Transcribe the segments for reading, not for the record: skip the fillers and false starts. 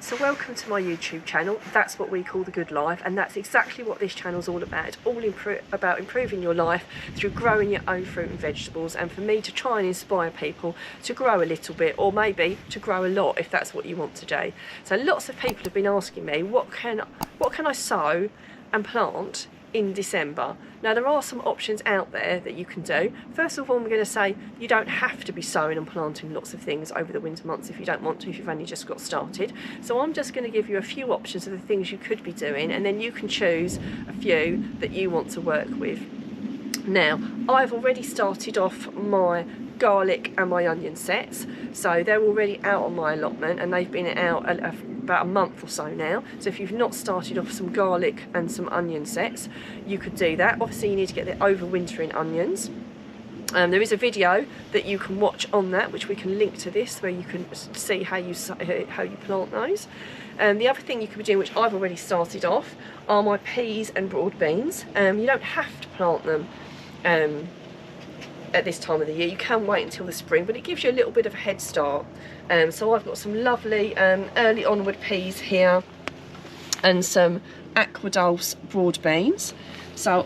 So welcome to my YouTube channel. That's what we call The Good Life, and that's exactly what this channel is all about. It's all about improving your life through growing your own fruit and vegetables, and for me to try and inspire people to grow a little bit, or maybe to grow a lot if that's what you want to do. So lots of people have been asking me, what can I sow and plant in December? Now there are some options out there that you can do. First of all, I'm going to say you don't have to be sowing and planting lots of things over the winter months if you don't want to, if you've only just got started. So I'm just going to give you a few options of the things you could be doing, and then you can choose a few that you want to work with. Now I've already started off my garlic and my onion sets, so they're already out on my allotment, and they've been out about a month or so now. So if you've not started off some garlic and some onion sets, you could do that. Obviously you need to get the overwintering onions. There is a video that you can watch on that, which we can link to this, where you can see how you plant those. The other thing you could be doing, which I've already started off, are my peas and broad beans. You don't have to plant them at this time of the year. You can wait until the spring, but it gives you a little bit of a head start. So I've got some lovely early onward peas here and some aquadulse broad beans. So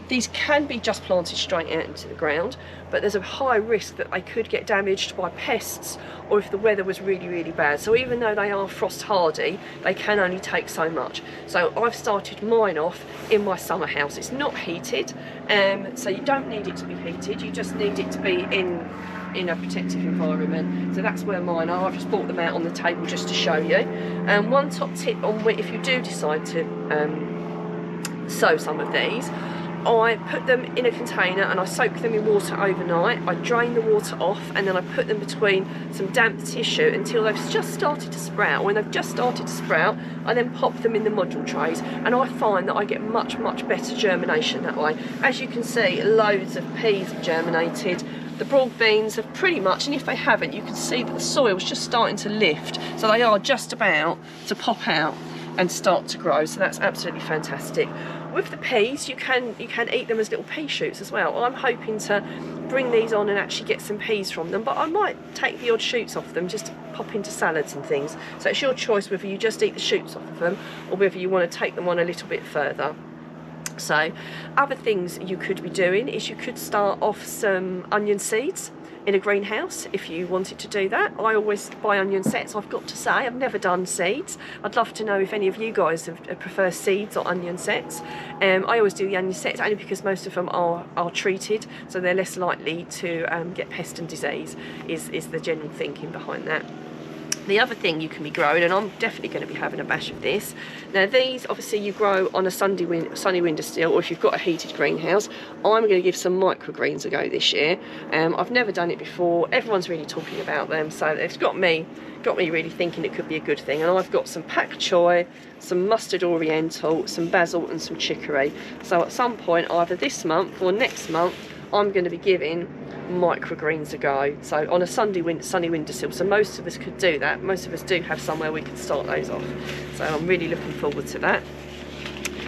these can be just planted straight out into the ground, but there's a high risk that they could get damaged by pests or if the weather was really, really bad. So even though they are frost hardy, they can only take so much. So I've started mine off in my summer house. It's not heated, so you don't need it to be heated, you just need it to be in a protective environment. So that's where mine are. I've just brought them out on the table just to show you. And one top tip on if you do decide to sow some of these, I put them in a container and I soak them in water overnight. I drain the water off, and then I put them between some damp tissue until they've just started to sprout. When they've just started to sprout, I then pop them in the module trays, and I find that I get much better germination that way. As you can see, loads of peas have germinated. The broad beans have pretty much, and if they haven't, you can see that the soil's just starting to lift, so they are just about to pop out and start to grow. So that's absolutely fantastic. With the peas, you can eat them as little pea shoots as well. I'm hoping to bring these on and actually get some peas from them, but I might take the odd shoots off them just to pop into salads and things. So it's your choice whether you just eat the shoots off of them or whether you want to take them on a little bit further. So other things you could be doing is you could start off some onion seeds in a greenhouse if you wanted to do that. I always buy onion sets, I've got to say. I've never done seeds. I'd love to know if any of you guys prefer seeds or onion sets. I always do the onion sets only because most of them are treated, so they're less likely to get pest and disease, is the general thinking behind that. The other thing you can be growing, and I'm definitely going to be having a bash of this. Now these, obviously you grow on a sunny windowsill, or if you've got a heated greenhouse. I'm going to give some microgreens a go this year. I've never done it before. Everyone's really talking about them, so it's got me really thinking it could be a good thing. And I've got some pak choy, some mustard oriental, some basil and some chicory. So at some point, either this month or next month, I'm going to be giving microgreens a go. So on a sunny windowsill, so most of us could do that. Most of us do have somewhere we can start those off. So I'm really looking forward to that.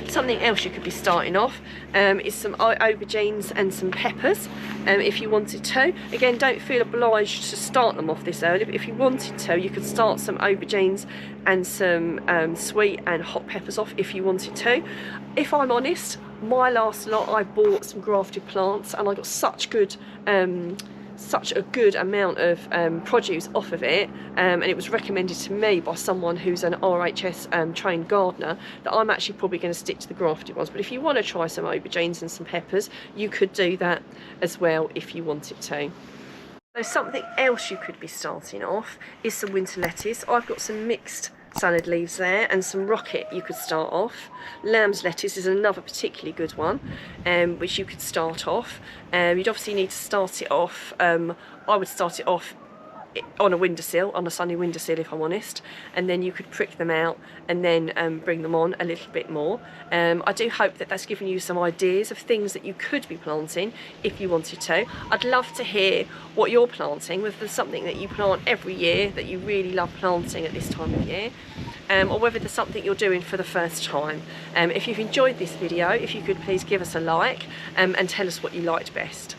Something else you could be starting off is some aubergines and some peppers, if you wanted to. Again, don't feel obliged to start them off this early, but if you wanted to, you could start some aubergines and some sweet and hot peppers off if you wanted to. If I'm honest, my last lot, I bought some grafted plants, and I got such a good amount of produce off of it, and it was recommended to me by someone who's an RHS trained gardener, that I'm actually probably going to stick to the grafted ones. But if you want to try some aubergines and some peppers, you could do that as well if you wanted to. So something else you could be starting off is some winter lettuce. I've got some mixed salad leaves there and some rocket you could start off. Lamb's lettuce is another particularly good one, which you could start off. You'd obviously need to start it off, I would start it off on a windowsill, on a sunny windowsill if I'm honest, and then you could prick them out and then bring them on a little bit more. I do hope that that's given you some ideas of things that you could be planting if you wanted to. I'd love to hear what you're planting, whether there's something that you plant every year that you really love planting at this time of year, or whether there's something you're doing for the first time. If you've enjoyed this video, if you could please give us a like and tell us what you liked best.